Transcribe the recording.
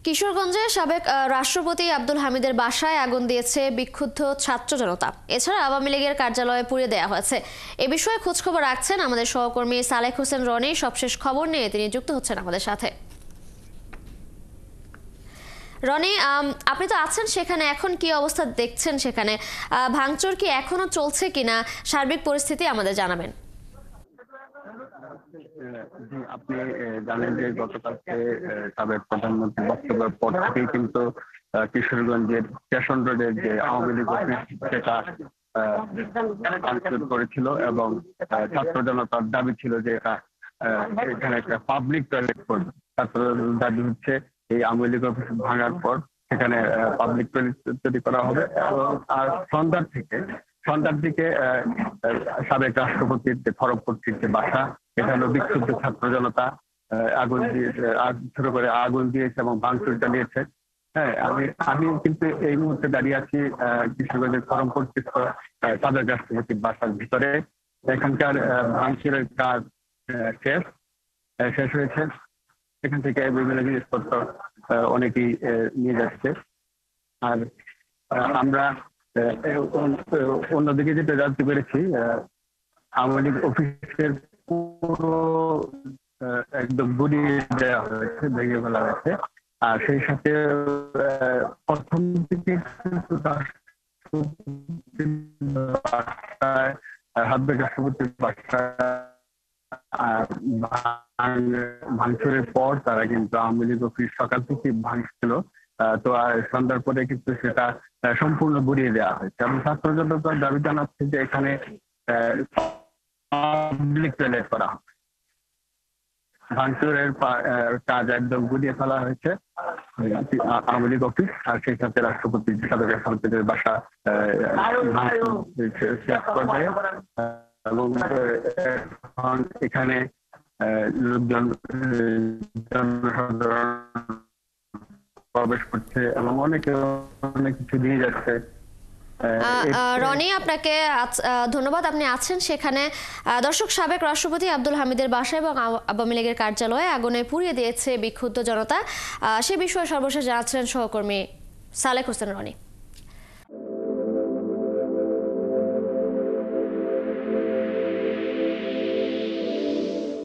কিশোরগঞ্জে সাবেক রাষ্ট্রপতি আব্দুল হামিদের বাসায় আগুন দিয়েছে বিক্ষুব্ধ ছাত্র জনতা। এছাড়া আওয়ামী লীগের কার্যালয়ে পুড়িয়ে দেওয়া হয়েছে। এ বিষয়ে খোঁজখবর রাখছেন আমাদের সহকর্মী সালেক হোসেন রনি। সবশেষ খবর নিয়ে তিনি যুক্ত হচ্ছেন আমাদের সাথে। রনি, আপনি তো আছেন সেখানে, এখন কি অবস্থা দেখছেন সেখানে? ভাঙচুর কি এখনো চলছে কিনা, সার্বিক পরিস্থিতি আমাদের জানাবেন। জি, আপনি জানেন যে গতকালকে সাবেক প্রধানমন্ত্রীর বক্তব্যের পর থেকেই কিন্তু কিশোরগঞ্জের স্টেশন রোডের যে আওয়ামী লীগ অফিস সেটা ভাঙচুর করেছিল এবং ছাত্র জনতার দাবি ছিল যে এখানে একটা পাবলিক টয়লেট করবে। ছাত্রদের দাবি হচ্ছে এই আওয়ামী লীগ অফিস ভাঙার পর সেখানে পাবলিক টয়লেট তৈরি করা হবে। আর সন্ধ্যার দিকে সাবেক রাষ্ট্রপতির যে খড়গপুরের যে বাসা, এটা হলো বিক্ষুব্ধ ছাত্র জনতা আগুন দিয়ে শুরু করে আগুন দিয়েছে এবং ভাঙচুর চালিয়েছে। হ্যাঁ, আমি কিন্তু এই মুহূর্তে দাঁড়িয়ে আছি কিশোরগঞ্জের খড়গপুর সাবেক রাষ্ট্রপতির বাসার ভিতরে। এখানকার ভাঙচুরের কাজ শেষ হয়েছে। এখান থেকে বিভিন্ন জিনিসপত্র অনেকেই নিয়ে যাচ্ছে। আর আমরা অন্যদিকে যেটা জানতে পেরেছি, আওয়ামী লীগ অফিসের পুরো একদম গুড়িয়ে দেওয়া হয়েছে, ভেঙে ফেলা হয়েছে। আর সেই সাথে প্রথম দিকে সাবেক রাষ্ট্রপতির ভাঙচুরের পর তারা কিন্তু আওয়ামী লীগ অফিস সকাল থেকে ভাঙছিল। তো সন্ধ্যার পরে কিন্তু সেটা সম্পূর্ণ গুড়িয়ে দেওয়া হয়েছে এবং ছাত্র জনতার দাবি জানাচ্ছে যে এখানে পাবলিক টয়লেট করা হবে। ভাঙচুরের কাজ একদম গুড়িয়ে ফেলা হয়েছে আওয়ামী লীগ অফিস, আর সেই সাথে রাষ্ট্রপতির সাবেক রাষ্ট্রপতির বাসা এবং এখানে লোকজন জনসাধারণ প্রবেশ করছে এবং অনেক কিছু দিয়ে যাচ্ছে। রনি, আপনাকে ধন্যবাদ, আপনি আছেন সেখানে। দর্শক, সাবেক রাষ্ট্রপতি আব্দুল হামিদের বাসা এবং আওয়ামী লীগের কার্যালয়ে আগুনে পুড়িয়ে দিয়েছে বিক্ষুব্ধ জনতা। সে বিষয়ে সর্বশেষ জানাচ্ছিলেন সহকর্মী সালেক হোসেন রনি।